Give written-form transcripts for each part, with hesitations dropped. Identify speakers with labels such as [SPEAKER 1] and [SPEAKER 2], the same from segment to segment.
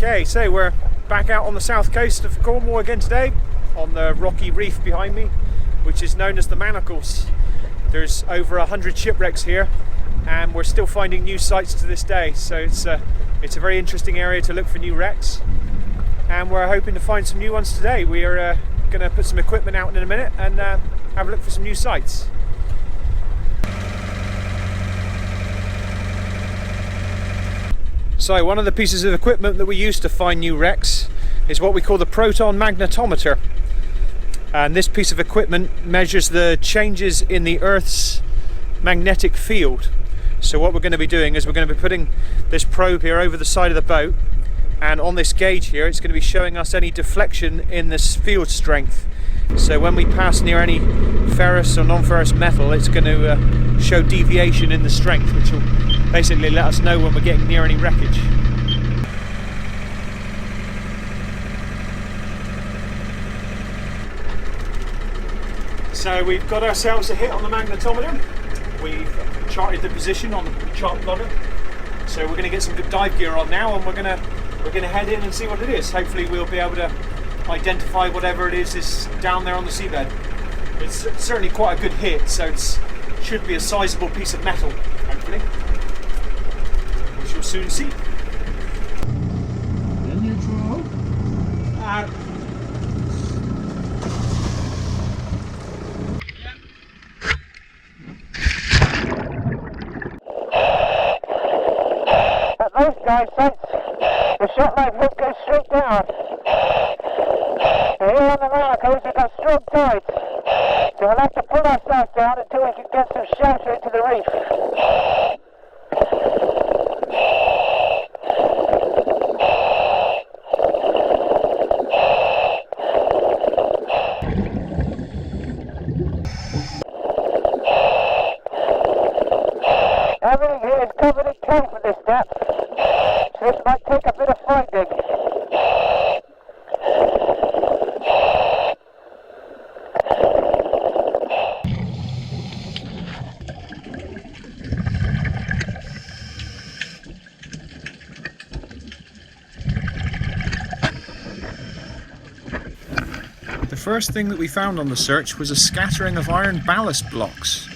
[SPEAKER 1] Okay, so we're back out on the south coast of Cornwall again today, on the rocky reef behind me, which is known as the Manacles. There's over 100 shipwrecks here, and we're still finding new sites to this day. So it's a very interesting area to look for new wrecks, and we're hoping to find some new ones today. We are going to put some equipment out in a minute and have a look for some new sites. So one of the pieces of equipment that we use to find new wrecks is what we call the Proton Magnetometer. And this piece of equipment measures the changes in the Earth's magnetic field. So what we're going to be doing is we're going to be putting this probe here over the side of the boat, and on this gauge here it's going to be showing us any deflection in this field strength. So when we pass near any ferrous or non-ferrous metal, it's going to show deviation in the strength, which will basically let us know when we're getting near any wreckage. So we've got ourselves a hit on the magnetometer. We've charted the position on the chart plotter. So we're going to get some good dive gear on now, and we're going to head in and see what it is. Hopefully we'll be able to identify whatever it is down there on the seabed. It's certainly quite a good hit, so it should be a sizable piece of metal, hopefully. Which you'll soon see.
[SPEAKER 2] Neutral.
[SPEAKER 3] At most dive sites, the shot line hook goes straight down. Here on the Manacles we've got strong tides, so we'll have to pull ourselves down until we can get some shelter into the reef. Everything here is covered in kelp at this depth, so this might take a bit of finding.
[SPEAKER 1] The first thing that we found on the search was a scattering of iron ballast blocks.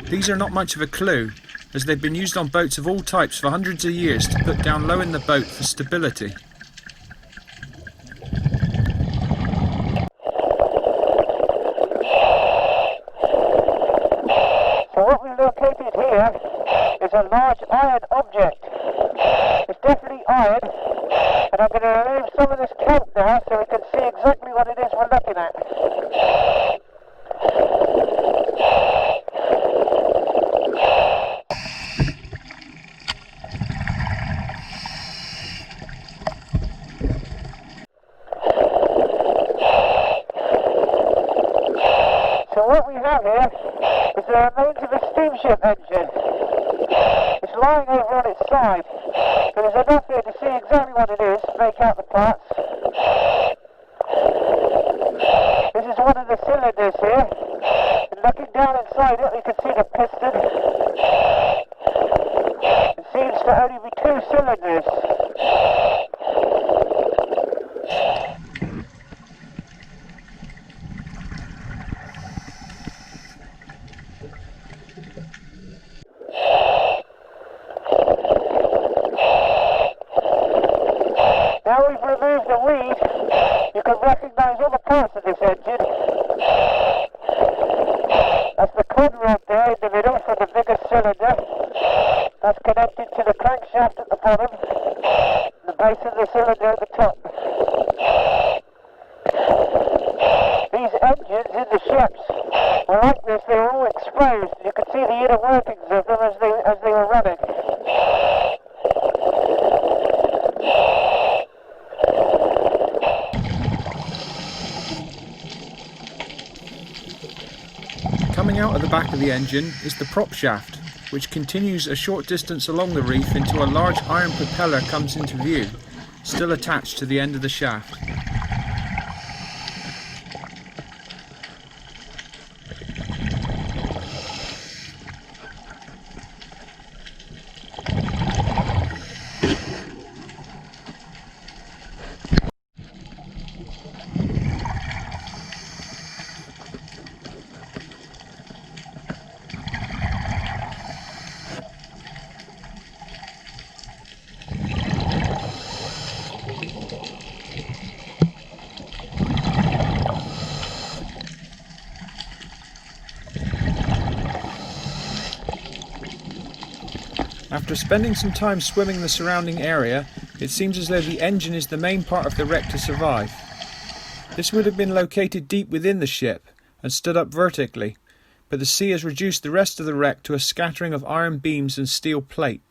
[SPEAKER 1] These are not much of a clue, as they've been used on boats of all types for hundreds of years to put down low in the boat for stability.
[SPEAKER 3] So what we've located here is a large iron object. It's definitely iron, and I'm going to remove some of this kelp now so we can see exactly what it is we're looking at. So what we have here is the remains of a steamship engine. It's lying over on its side, but there's enough here to see exactly what it is, make out the parts. This is one of the cylinders here, and looking down inside it we can see the piston. It seems to only be 2 cylinders. Now we've removed the weed, you can recognise all the parts of this engine. That's the cod rod there in the middle for the biggest cylinder. That's connected to the crankshaft at the bottom, the base of the cylinder at the top. These engines in the ships were like this, they were all exposed. You could see the inner workings of them as they were running.
[SPEAKER 1] Coming out of the back of the engine is the prop shaft, which continues a short distance along the reef until a large iron propeller comes into view, still attached to the end of the shaft. After spending some time swimming the surrounding area, it seems as though the engine is the main part of the wreck to survive. This would have been located deep within the ship and stood up vertically, but the sea has reduced the rest of the wreck to a scattering of iron beams and steel plate.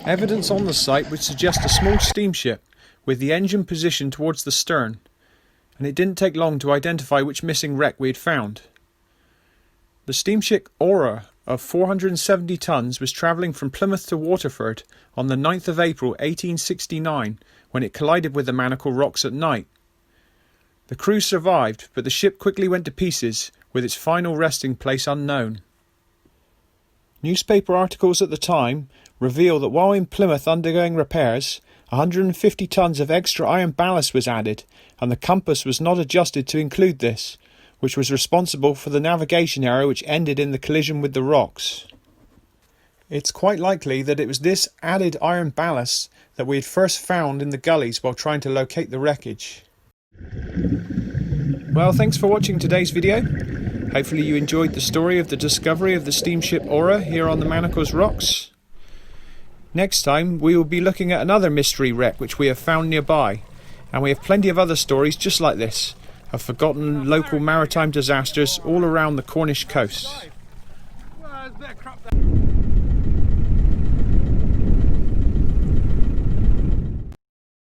[SPEAKER 1] Evidence on the site would suggest a small steamship with the engine positioned towards the stern, and it didn't take long to identify which missing wreck we had found. The steamship Aura of 470 tons was travelling from Plymouth to Waterford on the 9th of April 1869 when it collided with the Manacle Rocks at night. The crew survived, but the ship quickly went to pieces, with its final resting place unknown. Newspaper articles at the time reveal that while in Plymouth undergoing repairs, 150 tons of extra iron ballast was added, and the compass was not adjusted to include this, which was responsible for the navigation error which ended in the collision with the rocks. It's quite likely that it was this added iron ballast that we had first found in the gullies while trying to locate the wreckage. Well, thanks for watching today's video. Hopefully you enjoyed the story of the discovery of the steamship Aura here on the Manacles Rocks. Next time we will be looking at another mystery wreck which we have found nearby, and we have plenty of other stories just like this, of forgotten local maritime disasters all around the Cornish coast.
[SPEAKER 2] Well, there's a bit of crap there.